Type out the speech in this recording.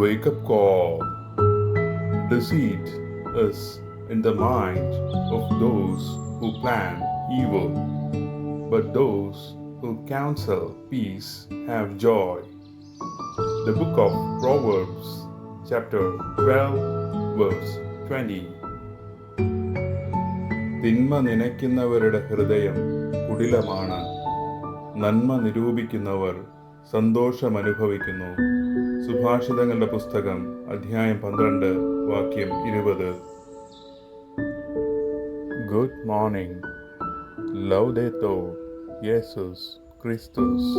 Wake up call. Deceit is in the mind of those who plan evil, but those who counsel peace have joy. The book of Proverbs, chapter 12, verse 20. തിന്മ നനയ്ക്കുന്നവരുടെ ഹൃദയം കുടിലമാണ്, നന്മ നിരൂപിക്കുന്നവർ സന്തോഷമനുഭവിക്കുന്നു. സുഭാഷിതങ്ങളുടെ പുസ്തകം അധ്യായം 12 വാക്യം 20. Good morning. ലൗദേത്തൂർ യേശുസ് ക്രിസ്തുസ്.